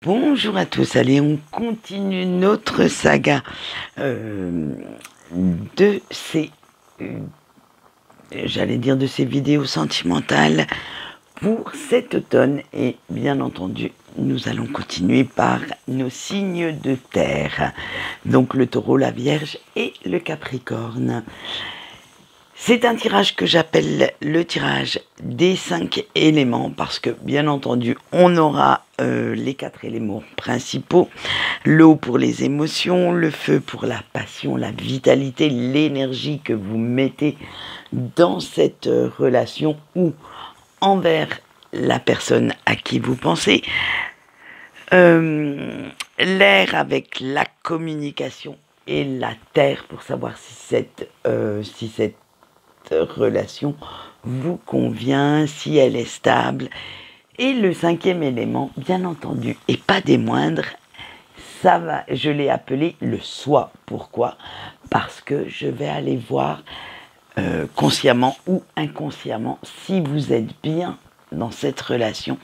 Bonjour à tous, allez, on continue notre saga de ces, de ces vidéos sentimentales pour cet automne. Et bien entendu, nous allons continuer par nos signes de terre, donc le taureau, la vierge et le capricorne. C'est un tirage que j'appelle le tirage des 5 éléments parce que, bien entendu, on aura les 4 éléments principaux. L'eau pour les émotions, le feu pour la passion, la vitalité, l'énergie que vous mettez dans cette relation ou envers la personne à qui vous pensez. L'air avec la communication et la terre pour savoir si cette relation vous convient, si elle est stable. Et le 5e élément, bien entendu, et pas des moindres, ça va, je l'ai appelé le soi. Pourquoi ? Parce que je vais aller voir consciemment ou inconsciemment si vous êtes bien dans cette relation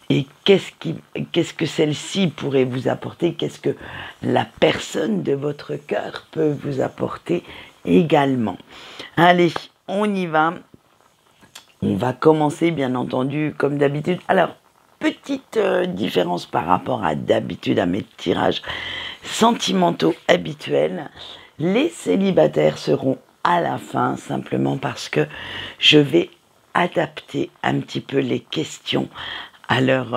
et qu'est-ce que celle-ci pourrait vous apporter, qu'est-ce que la personne de votre cœur peut vous apporter également. Allez, on y va. On va commencer, bien entendu, comme d'habitude. Alors, petite différence par rapport à d'habitude, à mes tirages sentimentaux habituels. Les célibataires seront à la fin, simplement parce que je vais adapter un petit peu les questions à leur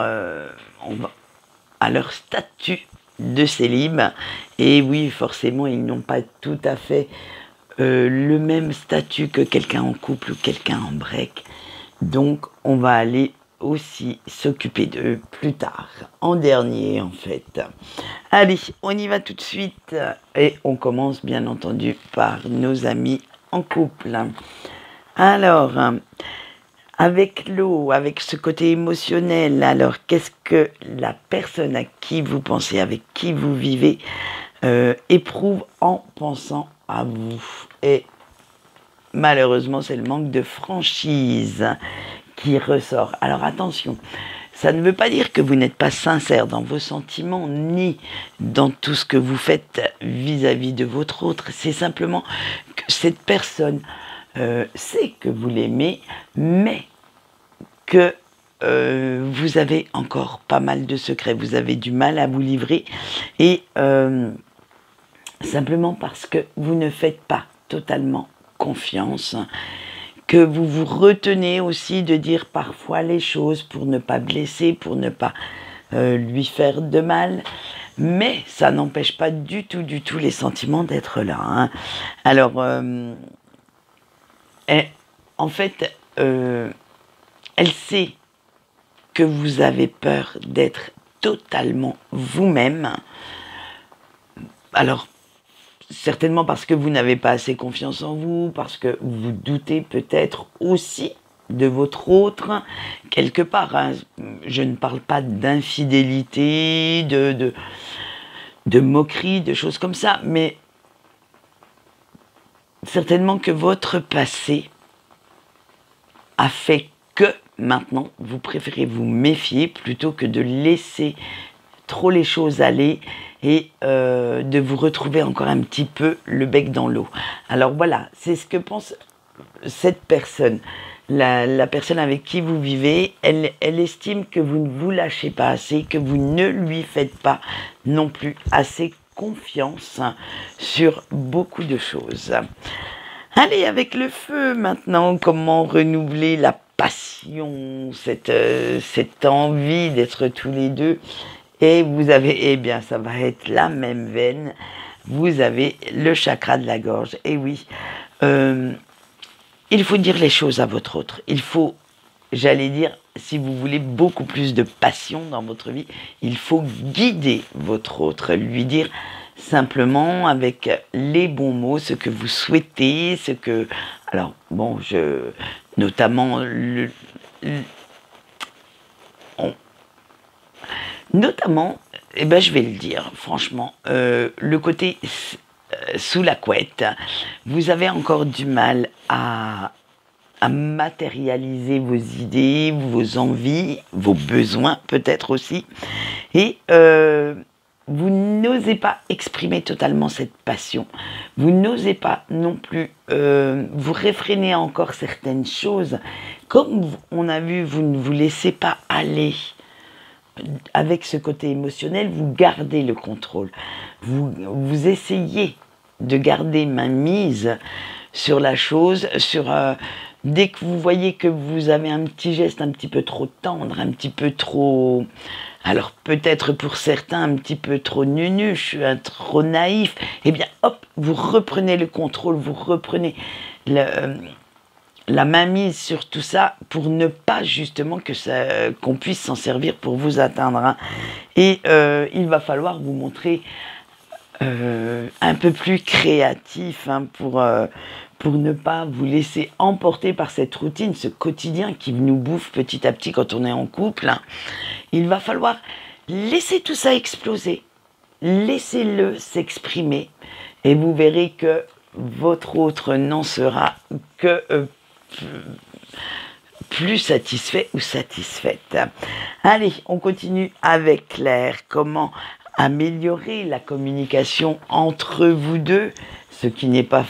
statut de célib. Et oui, forcément, ils n'ont pas tout à fait le même statut que quelqu'un en couple ou quelqu'un en break. Donc, on va aller aussi s'occuper d'eux plus tard, en dernier en fait. Allez, on y va tout de suite et on commence bien entendu par nos amis en couple. Alors, avec l'eau, avec ce côté émotionnel, alors qu'est-ce que la personne à qui vous pensez, avec qui vous vivez, éprouve en pensant à vous? Et malheureusement, c'est le manque de franchise qui ressort. Alors attention, ça ne veut pas dire que vous n'êtes pas sincère dans vos sentiments, ni dans tout ce que vous faites vis-à-vis de votre autre. C'est simplement que cette personne sait que vous l'aimez, mais que vous avez encore pas mal de secrets, vous avez du mal à vous livrer, et simplement parce que vous ne faites pas totalement confiance, que vous vous retenez aussi de dire parfois les choses pour ne pas blesser, pour ne pas lui faire de mal, mais ça n'empêche pas du tout les sentiments d'être là, hein. Alors, en fait, elle sait que vous avez peur d'être totalement vous-même. Alors, certainement parce que vous n'avez pas assez confiance en vous, parce que vous doutez peut-être aussi de votre autre, quelque part, hein. Je ne parle pas d'infidélité, de moquerie, de choses comme ça, mais certainement que votre passé a fait que maintenant, vous préférez vous méfier plutôt que de laisser trop les choses aller et de vous retrouver encore un petit peu le bec dans l'eau. Alors voilà, c'est ce que pense cette personne. La personne avec qui vous vivez, elle estime que vous ne vous lâchez pas assez, que vous ne lui faites pas non plus assez confiance sur beaucoup de choses. Allez, avec le feu maintenant, comment renouveler la passion, cette envie d'être tous les deux. Et vous avez, eh bien, ça va être la même veine, vous avez le chakra de la gorge. Et oui, il faut dire les choses à votre autre. Il faut, j'allais dire, si vous voulez beaucoup plus de passion dans votre vie, il faut guider votre autre, lui dire simplement avec les bons mots ce que vous souhaitez, ce que... Alors, bon, notamment notamment, eh ben, je vais le dire, franchement, le côté sous la couette, vous avez encore du mal à à matérialiser vos idées, vos envies, vos besoins peut-être aussi. Et vous n'osez pas exprimer totalement cette passion. Vous n'osez pas non plus vous réfréner encore certaines choses. Comme on a vu, vous ne vous laissez pas aller. Avec ce côté émotionnel, vous gardez le contrôle. Vous essayez de garder main mise sur la chose, dès que vous voyez que vous avez un petit geste un petit peu trop tendre, un petit peu trop... Alors peut-être pour certains un petit peu trop nunuche, trop naïf, eh bien hop, vous reprenez le contrôle, vous reprenez la mainmise sur tout ça pour ne pas justement qu'on puisse s'en servir pour vous atteindre. Hein. Et il va falloir vous montrer un peu plus créatif hein, pour ne pas vous laisser emporter par cette routine, ce quotidien qui nous bouffe petit à petit quand on est en couple. Hein. Il va falloir laisser tout ça exploser, laissez-le s'exprimer et vous verrez que votre autre n'en sera que plus satisfait ou satisfaite. Allez, on continue avec Claire. Comment améliorer la communication entre vous deux, ce qui n'est pas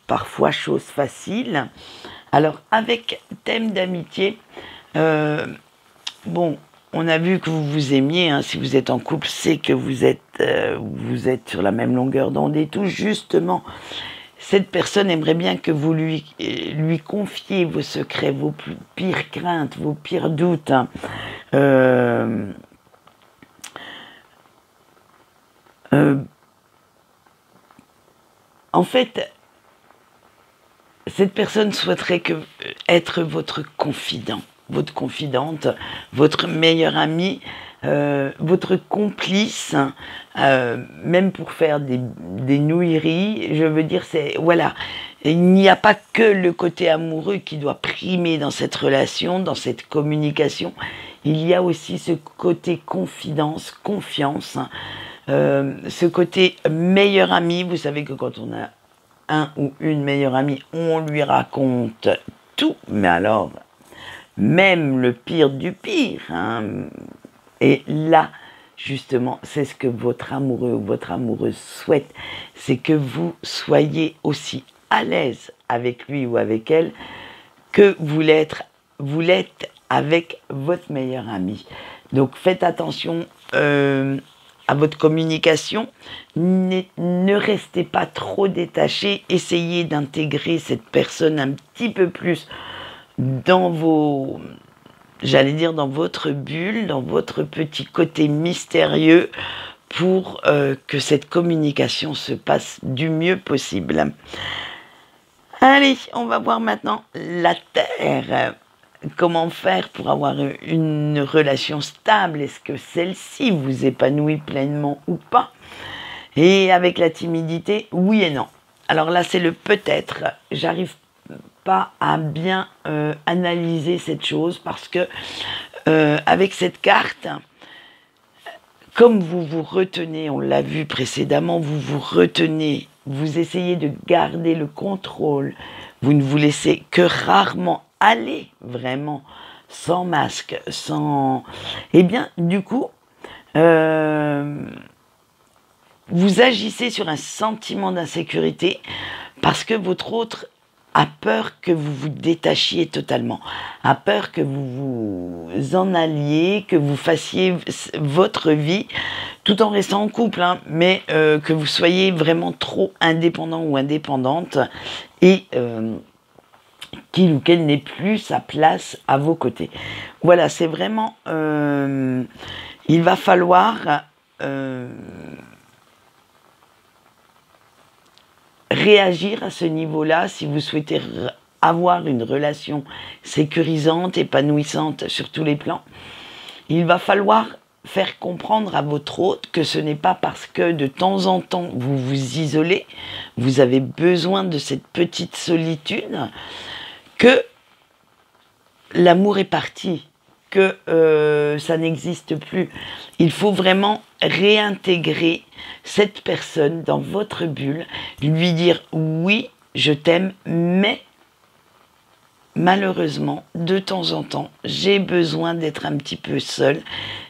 parfois chose facile. Alors, avec thème d'amitié, bon, on a vu que vous vous aimiez, hein, si vous êtes en couple, c'est que vous êtes sur la même longueur d'onde et tout, justement. Cette personne aimerait bien que vous lui confiez vos secrets, vos pires craintes, vos pires doutes. Hein. En fait, cette personne souhaiterait être votre confident, votre confidente, votre meilleur ami, votre complice, même pour faire des nouilleries. Je veux dire, voilà, il n'y a pas que le côté amoureux qui doit primer dans cette relation, dans cette communication. Il y a aussi ce côté confidence, confiance, ce côté meilleur ami. Vous savez que quand on a un ou une meilleure amie, on lui raconte tout, mais alors, même le pire du pire. Hein. Et là, justement, c'est ce que votre amoureux ou votre amoureuse souhaite, c'est que vous soyez aussi à l'aise avec lui ou avec elle que vous l'êtes avec votre meilleur ami. Donc faites attention à votre communication, ne restez pas trop détaché, essayez d'intégrer cette personne un petit peu plus dans dans votre bulle, dans votre petit côté mystérieux pour que cette communication se passe du mieux possible. Allez, on va voir maintenant la Terre. Comment faire pour avoir une relation stable? Est-ce que celle-ci vous épanouit pleinement ou pas? Et avec la timidité, oui et non. Alors là, c'est le peut-être. J'arrive pas à bien analyser cette chose parce que avec cette carte, comme vous vous retenez, on l'a vu précédemment, vous vous retenez, vous essayez de garder le contrôle, vous ne vous laissez que rarement aller vraiment sans masque, sans... Eh bien, du coup, vous agissez sur un sentiment d'insécurité parce que votre autre a peur que vous vous détachiez totalement, a peur que vous vous en alliez, que vous fassiez votre vie tout en restant en couple, hein, mais que vous soyez vraiment trop indépendant ou indépendante et qu'il ou qu'elle n'ait plus sa place à vos côtés. Voilà, c'est vraiment... il va falloir... réagir à ce niveau-là si vous souhaitez avoir une relation sécurisante, épanouissante sur tous les plans. Il va falloir faire comprendre à votre hôte que ce n'est pas parce que de temps en temps vous vous isolez, vous avez besoin de cette petite solitude, que l'amour est parti, que ça n'existe plus. Il faut vraiment réintégrer cette personne dans votre bulle, lui dire oui, je t'aime, mais malheureusement, de temps en temps, j'ai besoin d'être un petit peu seule,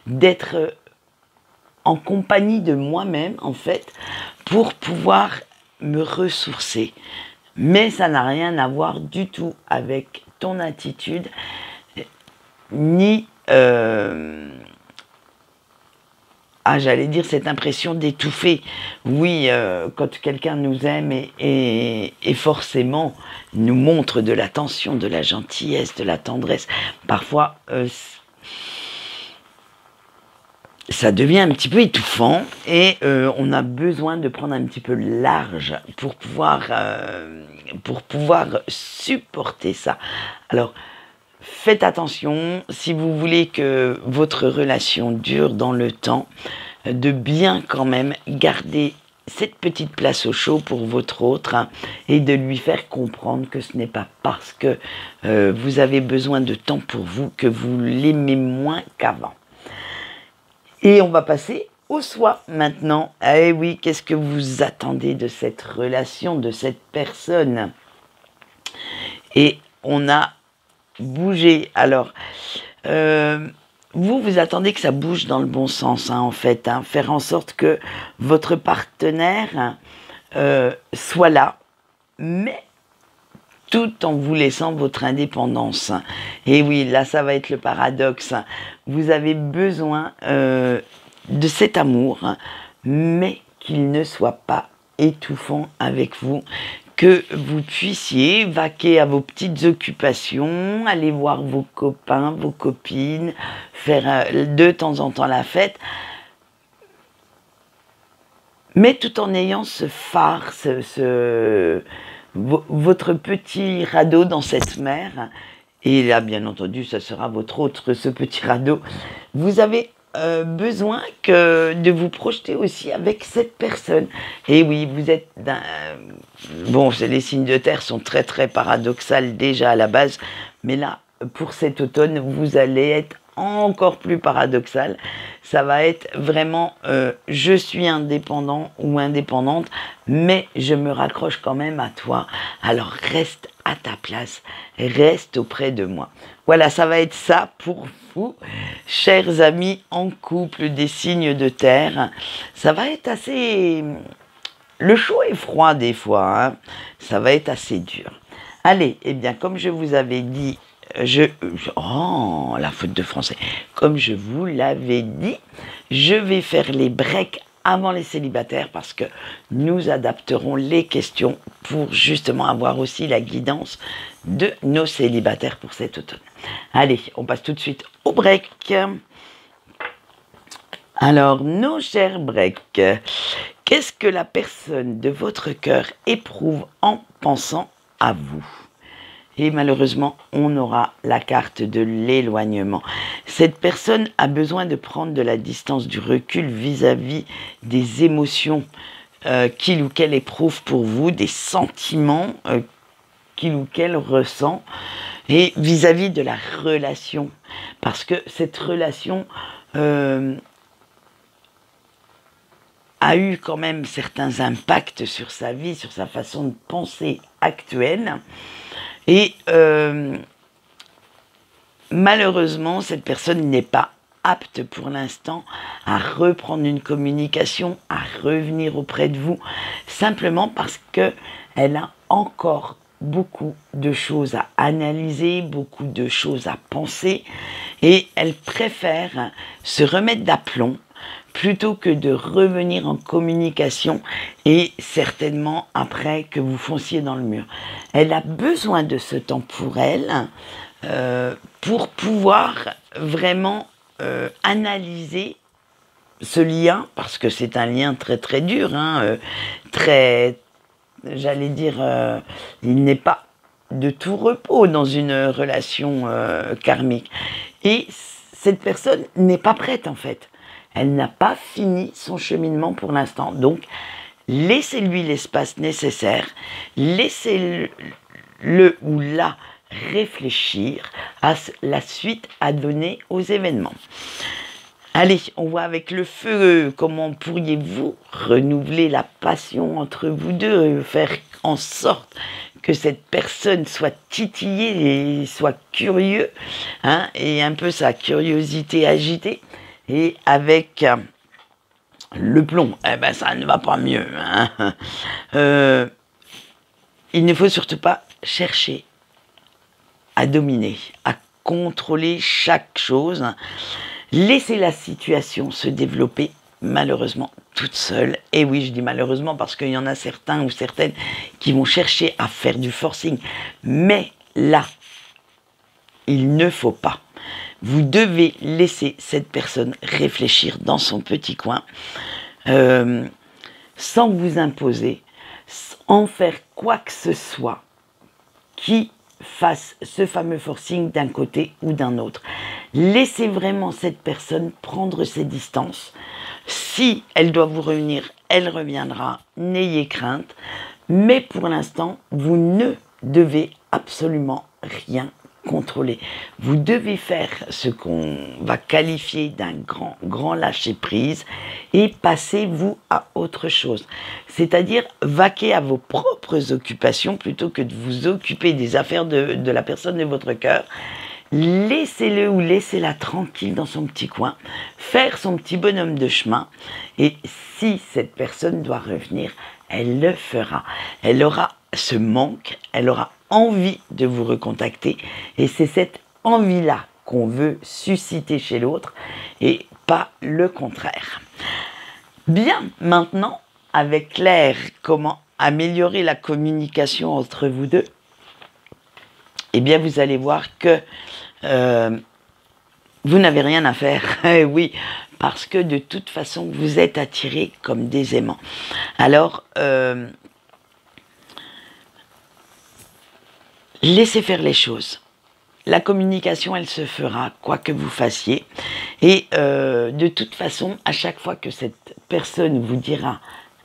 d'être en compagnie de moi-même, en fait, pour pouvoir me ressourcer. Mais ça n'a rien à voir du tout avec ton attitude, ni, j'allais dire cette impression d'étouffer. Oui, quand quelqu'un nous aime et forcément nous montre de l'attention, de la gentillesse, de la tendresse, parfois ça devient un petit peu étouffant et on a besoin de prendre un petit peu large pour pouvoir supporter ça. Alors, faites attention, si vous voulez que votre relation dure dans le temps, de bien quand même garder cette petite place au chaud pour votre autre, hein, et de lui faire comprendre que ce n'est pas parce que vous avez besoin de temps pour vous que vous l'aimez moins qu'avant. Et on va passer au soi maintenant. Eh oui, qu'est-ce que vous attendez de cette relation, de cette personne? Et on a bougé. Alors, vous attendez que ça bouge dans le bon sens, hein, en fait. Hein, faire en sorte que votre partenaire soit là, mais tout en vous laissant votre indépendance. Et oui, là, ça va être le paradoxe. Vous avez besoin de cet amour, mais qu'il ne soit pas étouffant avec vous, que vous puissiez vaquer à vos petites occupations, aller voir vos copains, vos copines, faire de temps en temps la fête, mais tout en ayant ce phare, votre petit radeau dans cette mer. Et là, bien entendu, ça sera votre autre, ce petit radeau. Vous avez besoin de vous projeter aussi avec cette personne. Et oui, vous êtes bon, les signes de terre sont très très paradoxales déjà à la base, mais là, pour cet automne, vous allez être encore plus paradoxal. Ça va être vraiment je suis indépendant ou indépendante, mais je me raccroche quand même à toi. Alors reste à ta place, reste auprès de moi. Voilà, ça va être ça pour vous, chers amis en couple des signes de terre. Ça va être assez... Le chaud et froid des fois, hein. Ça va être assez dur. Allez, eh bien, comme je vous avais dit, oh, la faute de français. Comme je vous l'avais dit, je vais faire les breaks avant les célibataires parce que nous adapterons les questions pour justement avoir aussi la guidance de nos célibataires pour cet automne. Allez, on passe tout de suite au break. Alors, nos chers breaks, qu'est-ce que la personne de votre cœur éprouve en pensant à vous ? Et malheureusement, on aura la carte de l'éloignement. Cette personne a besoin de prendre de la distance, du recul vis-à-vis des émotions qu'il ou qu'elle éprouve pour vous, des sentiments qu'il ou qu'elle ressent, et vis-à-vis de la relation. Parce que cette relation a eu quand même certains impacts sur sa vie, sur sa façon de penser actuelle. Et malheureusement, cette personne n'est pas apte pour l'instant à reprendre une communication, à revenir auprès de vous, simplement parce qu'elle a encore beaucoup de choses à analyser, beaucoup de choses à penser, et elle préfère se remettre d'aplomb plutôt que de revenir en communication et certainement après que vous fonciez dans le mur. Elle a besoin de ce temps pour elle, pour pouvoir vraiment analyser ce lien, parce que c'est un lien très très dur, hein, très, j'allais dire, il n'est pas de tout repos dans une relation karmique. Et cette personne n'est pas prête en fait. Elle n'a pas fini son cheminement pour l'instant. Donc, laissez-lui l'espace nécessaire. Laissez-le ou la réfléchir à la suite à donner aux événements. Allez, on voit avec le feu comment pourriez-vous renouveler la passion entre vous deux, faire en sorte que cette personne soit titillée et soit curieux, hein, et un peu sa curiosité agitée, et avec le plomb, eh ben ça ne va pas mieux, hein. Il ne faut surtout pas chercher à dominer, à contrôler chaque chose. Laissez la situation se développer malheureusement toute seule. Et oui, je dis malheureusement parce qu'il y en a certains ou certaines qui vont chercher à faire du forcing. Mais là, il ne faut pas. Vous devez laisser cette personne réfléchir dans son petit coin, sans vous imposer, sans faire quoi que ce soit qui fasse ce fameux forcing d'un côté ou d'un autre. Laissez vraiment cette personne prendre ses distances. Si elle doit vous revenir, elle reviendra. N'ayez crainte. Mais pour l'instant, vous ne devez absolument rien contrôler. Vous devez faire ce qu'on va qualifier d'un grand lâcher-prise et passez-vous à autre chose. C'est-à-dire vaquer à vos propres occupations plutôt que de vous occuper des affaires de la personne de votre cœur. Laissez-le ou laissez-la tranquille dans son petit coin, faire son petit bonhomme de chemin, et si cette personne doit revenir, elle le fera. Elle aura ce manque, elle aura envie de vous recontacter, et c'est cette envie-là qu'on veut susciter chez l'autre, et pas le contraire. Bien, maintenant, avec Claire, comment améliorer la communication entre vous deux? Eh bien, vous allez voir que vous n'avez rien à faire. Oui, parce que de toute façon, vous êtes attirés comme des aimants. Alors, laissez faire les choses. La communication, elle se fera, quoi que vous fassiez. Et de toute façon, à chaque fois que cette personne vous dira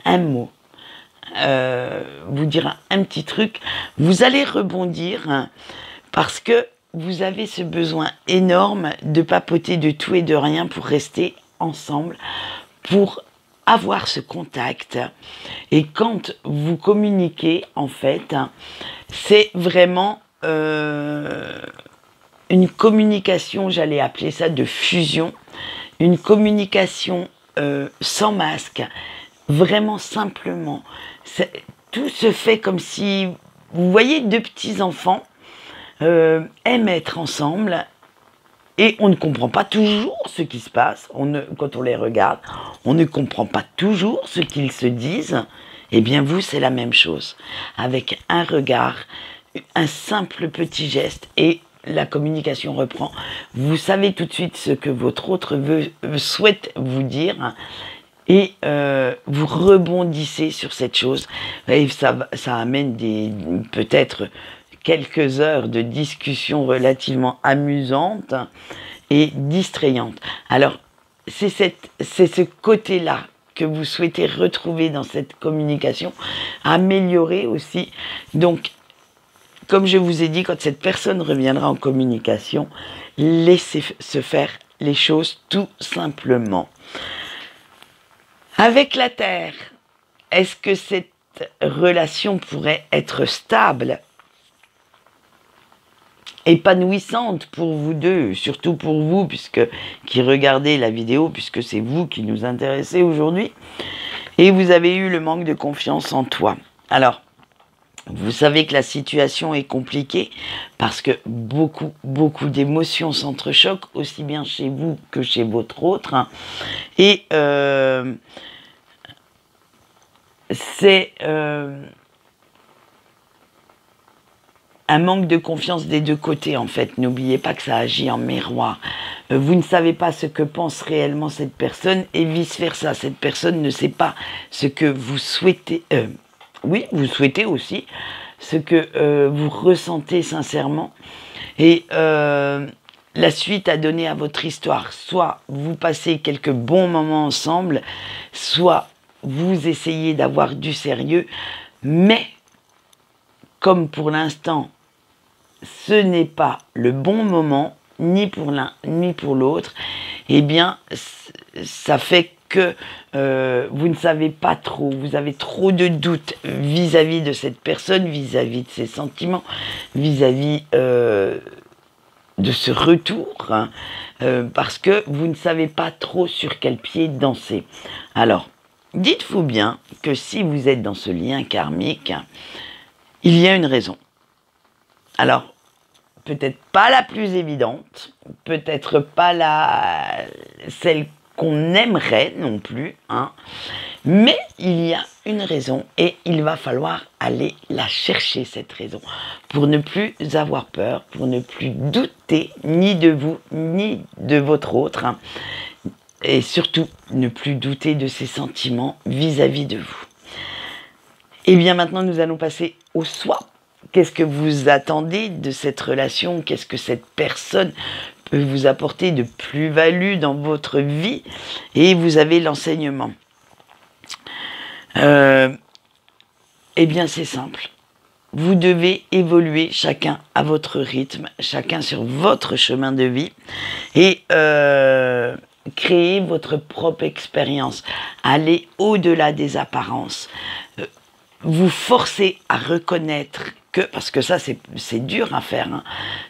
un mot, vous dira un petit truc, vous allez rebondir, hein, parce que vous avez ce besoin énorme de papoter de tout et de rien pour rester ensemble, pour avoir ce contact. Et quand vous communiquez, en fait, c'est vraiment une communication, j'allais appeler ça de fusion, une communication sans masque, vraiment simplement. Tout se fait comme si, vous voyez deux petits enfants aiment être ensemble et on ne comprend pas toujours ce qui se passe. Quand on les regarde, on ne comprend pas toujours ce qu'ils se disent. Eh bien vous, c'est la même chose. Avec un regard, un simple petit geste et la communication reprend. Vous savez tout de suite ce que votre autre souhaite vous dire et vous rebondissez sur cette chose. Et ça amène peut-être quelques heures de discussion relativement amusantes et distrayantes. Alors, c'est ce côté-là que vous souhaitez retrouver dans cette communication, améliorer aussi. Donc, comme je vous ai dit, quand cette personne reviendra en communication, laissez se faire les choses tout simplement. Avec la Terre, est-ce que cette relation pourrait être stable, épanouissante pour vous deux, surtout pour vous, qui regardez la vidéo, puisque c'est vous qui nous intéressez aujourd'hui, et vous avez eu le manque de confiance en toi. Alors, vous savez que la situation est compliquée parce que beaucoup d'émotions s'entrechoquent, aussi bien chez vous que chez votre autre. Et c'est un manque de confiance des deux côtés, en fait. N'oubliez pas que ça agit en miroir. Vous ne savez pas ce que pense réellement cette personne et vice-versa. Cette personne ne sait pas ce que vous souhaitez... oui, vous souhaitez aussi ce que vous ressentez sincèrement. Et la suite à donner à votre histoire. Soit vous passez quelques bons moments ensemble, soit vous essayez d'avoir du sérieux. Mais, comme pour l'instant, ce n'est pas le bon moment, ni pour l'un, ni pour l'autre, eh bien, ça fait que vous ne savez pas trop, vous avez trop de doutes vis-à-vis de cette personne, vis-à-vis de ses sentiments, vis-à-vis de ce retour, hein, parce que vous ne savez pas trop sur quel pied danser. Alors, dites-vous bien que si vous êtes dans ce lien karmique, il y a une raison. Alors, peut-être pas la plus évidente, peut-être pas celle qu'on aimerait non plus, hein, mais il y a une raison et il va falloir aller la chercher, cette raison, pour ne plus avoir peur, pour ne plus douter ni de vous, ni de votre autre, hein, et surtout ne plus douter de ses sentiments vis-à-vis de vous. Et bien maintenant, nous allons passer au soi. Qu'est-ce que vous attendez de cette relation? Qu'est-ce que cette personne peut vous apporter de plus-value dans votre vie? Et vous avez l'enseignement. Eh bien, c'est simple. Vous devez évoluer chacun à votre rythme, chacun sur votre chemin de vie et créer votre propre expérience. Aller au-delà des apparences. Vous forcer à reconnaître que, parce que ça c'est dur à faire, hein,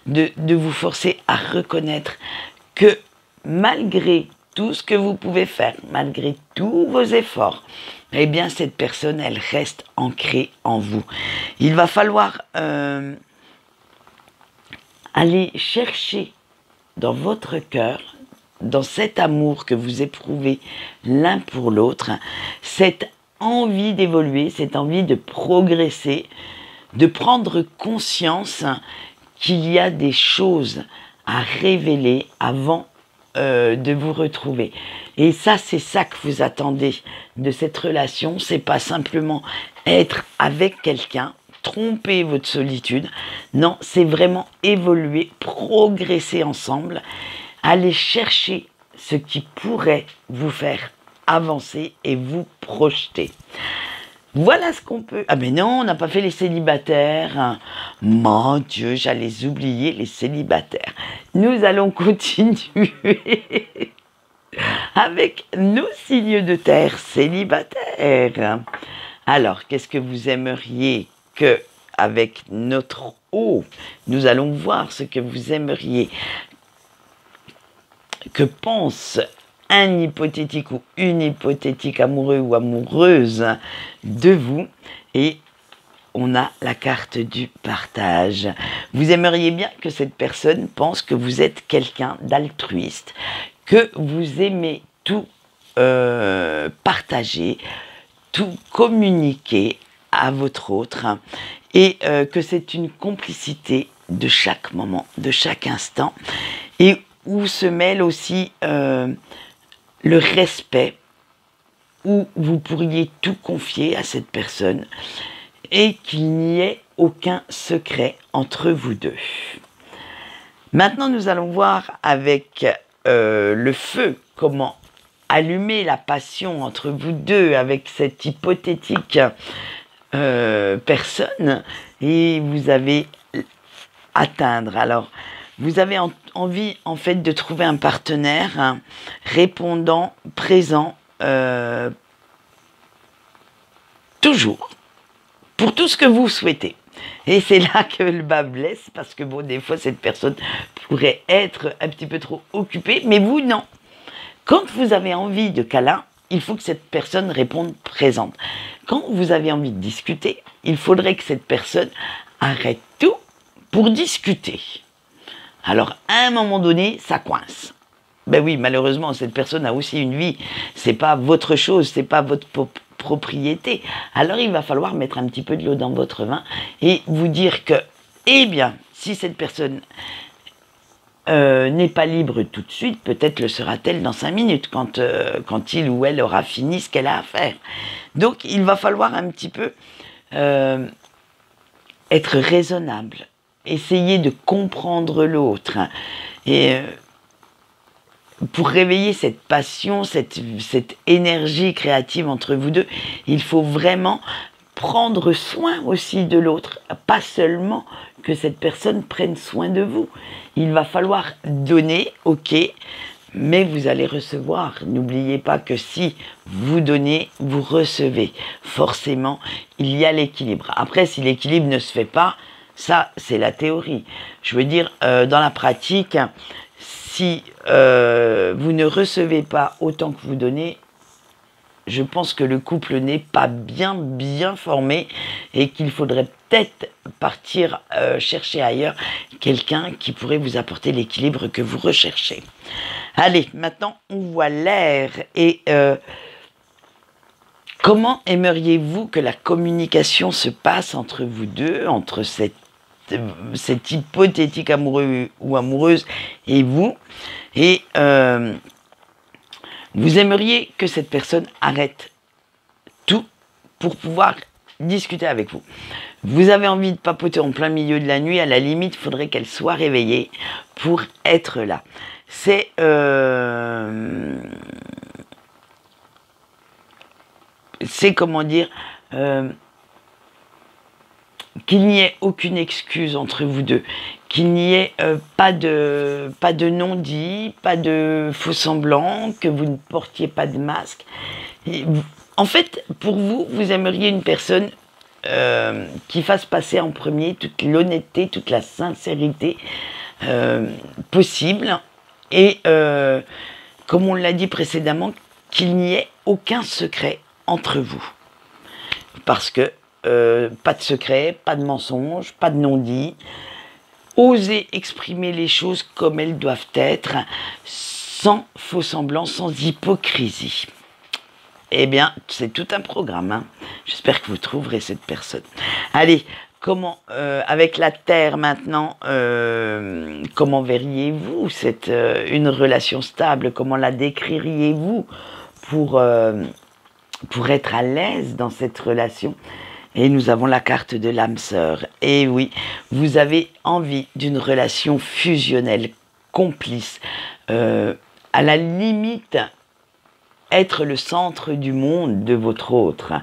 de vous forcer à reconnaître que malgré tout ce que vous pouvez faire, malgré tous vos efforts, eh bien cette personne elle reste ancrée en vous. Il va falloir aller chercher dans votre cœur, dans cet amour que vous éprouvez l'un pour l'autre, cette envie d'évoluer, cette envie de progresser, de prendre conscience qu'il y a des choses à révéler avant de vous retrouver. Et ça, c'est ça que vous attendez de cette relation. C'est pas simplement être avec quelqu'un, tromper votre solitude. Non, c'est vraiment évoluer, progresser ensemble, aller chercher ce qui pourrait vous faire avancer et vous projeter. Voilà ce qu'on peut... Ah mais non, on n'a pas fait les célibataires. Mon Dieu, j'allais oublier les célibataires. Nous allons continuer avec nos signes de terre célibataires. Alors, qu'est-ce que vous aimeriez que, avec notre eau, nous allons voir ce que vous aimeriez que pense un hypothétique ou une hypothétique amoureux ou amoureuse de vous. Et on a la carte du partage. Vous aimeriez bien que cette personne pense que vous êtes quelqu'un d'altruiste, que vous aimez tout partager, tout communiquer à votre autre, et que c'est une complicité de chaque moment, de chaque instant, et où se mêle aussi le respect, où vous pourriez tout confier à cette personne et qu'il n'y ait aucun secret entre vous deux. Maintenant, nous allons voir avec le feu comment allumer la passion entre vous deux avec cette hypothétique personne, et vous avez atteindre. Alors, vous avez envie en fait de trouver un partenaire répondant, présent, toujours, pour tout ce que vous souhaitez. Et c'est là que le bas blesse, parce que bon, des fois, cette personne pourrait être un petit peu trop occupée, mais vous, non. Quand vous avez envie de câlin, il faut que cette personne réponde présente. Quand vous avez envie de discuter, il faudrait que cette personne arrête tout pour discuter. Alors, à un moment donné, ça coince. Ben oui, malheureusement, cette personne a aussi une vie. C'est pas votre chose, c'est pas votre propriété. Alors, il va falloir mettre un petit peu de l'eau dans votre vin et vous dire que, eh bien, si cette personne n'est pas libre tout de suite, peut-être le sera-t-elle dans 5 minutes, quand il ou elle aura fini ce qu'elle a à faire. Donc, il va falloir un petit peu être raisonnable, essayer de comprendre l'autre, hein, et pour réveiller cette passion, cette énergie créative entre vous deux, il faut vraiment prendre soin aussi de l'autre, pas seulement que cette personne prenne soin de vous. Il va falloir donner, ok, mais vous allez recevoir. N'oubliez pas que si vous donnez, vous recevez. Forcément, il y a l'équilibre. Après, si l'équilibre ne se fait pas, ça, c'est la théorie. Je veux dire, dans la pratique, si vous ne recevez pas autant que vous donnez, je pense que le couple n'est pas bien formé et qu'il faudrait peut-être partir chercher ailleurs quelqu'un qui pourrait vous apporter l'équilibre que vous recherchez. Allez, maintenant on voit l'air et comment aimeriez-vous que la communication se passe entre vous deux, entre cet hypothétique amoureux ou amoureuse et vous, et vous aimeriez que cette personne arrête tout pour pouvoir discuter avec vous. Vous avez envie de papoter en plein milieu de la nuit, à la limite, il faudrait qu'elle soit réveillée pour être là. C'est comment dire, qu'il n'y ait aucune excuse entre vous deux, qu'il n'y ait pas de non-dit, pas de faux semblant, que vous ne portiez pas de masque. Et, en fait, pour vous, vous aimeriez une personne qui fasse passer en premier toute l'honnêteté, toute la sincérité possible, et comme on l'a dit précédemment, qu'il n'y ait aucun secret entre vous. Parce que pas de secret, pas de mensonge, pas de non-dit. Osez exprimer les choses comme elles doivent être, sans faux semblant, sans hypocrisie. Eh bien, c'est tout un programme. Hein. J'espère que vous trouverez cette personne. Allez, comment, avec la Terre maintenant, comment verriez-vous une relation stable? Comment la décririez-vous pour être à l'aise dans cette relation? Et nous avons la carte de l'âme sœur. Et oui, vous avez envie d'une relation fusionnelle, complice, à la limite, être le centre du monde de votre autre.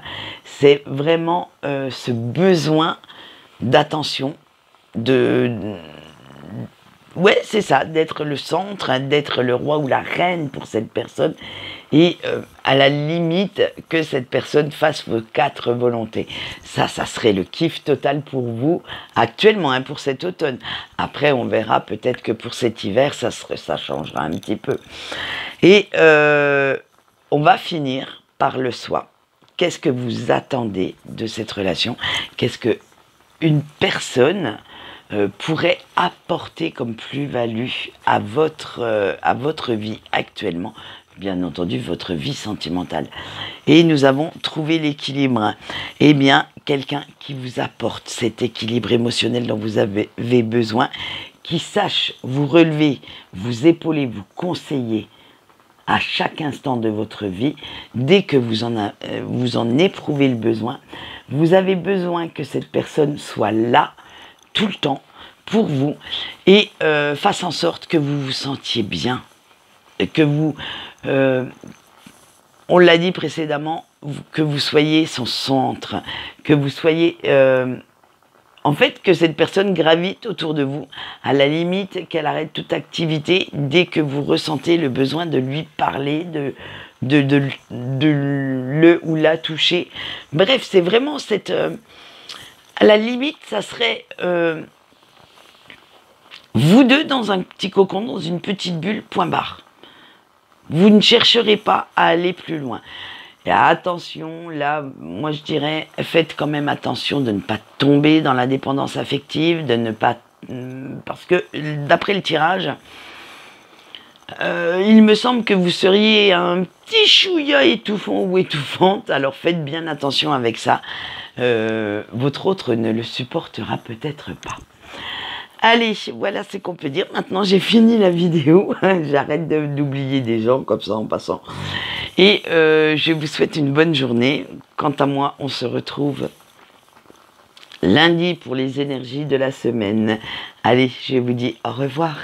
C'est vraiment ce besoin d'attention, ouais, c'est ça, d'être le centre, hein, d'être le roi ou la reine pour cette personne. Et à la limite que cette personne fasse vos 4 volontés. Ça serait le kiff total pour vous actuellement, hein, pour cet automne. Après, on verra peut-être que pour cet hiver, ça changera un petit peu. Et on va finir par le soi. Qu'est-ce que vous attendez de cette relation? Qu'est-ce que une personne pourrait apporter comme plus-value à votre vie actuellement? Bien entendu, votre vie sentimentale. Et nous avons trouvé l'équilibre. Eh bien, quelqu'un qui vous apporte cet équilibre émotionnel dont vous avez besoin, qui sache vous relever, vous épauler, vous conseiller à chaque instant de votre vie, dès que vous en éprouvez le besoin. Vous avez besoin que cette personne soit là, tout le temps, pour vous, et fasse en sorte que vous vous sentiez bien, que vous... on l'a dit précédemment, que vous soyez son centre, que vous soyez... en fait, que cette personne gravite autour de vous, à la limite qu'elle arrête toute activité dès que vous ressentez le besoin de lui parler, de le ou la toucher. Bref, c'est vraiment cette... à la limite, ça serait... vous deux dans un petit cocon, dans une petite bulle, point barre. Vous ne chercherez pas à aller plus loin. Et attention, là, moi je dirais, faites quand même attention de ne pas tomber dans la dépendance affective, de ne pas... Parce que, d'après le tirage, il me semble que vous seriez un petit chouïa étouffant ou étouffante, alors faites bien attention avec ça. Votre autre ne le supportera peut-être pas. Allez, voilà ce qu'on peut dire. Maintenant, j'ai fini la vidéo. J'arrête d'oublier des gens comme ça en passant. Et je vous souhaite une bonne journée. Quant à moi, on se retrouve lundi pour les énergies de la semaine. Allez, je vous dis au revoir.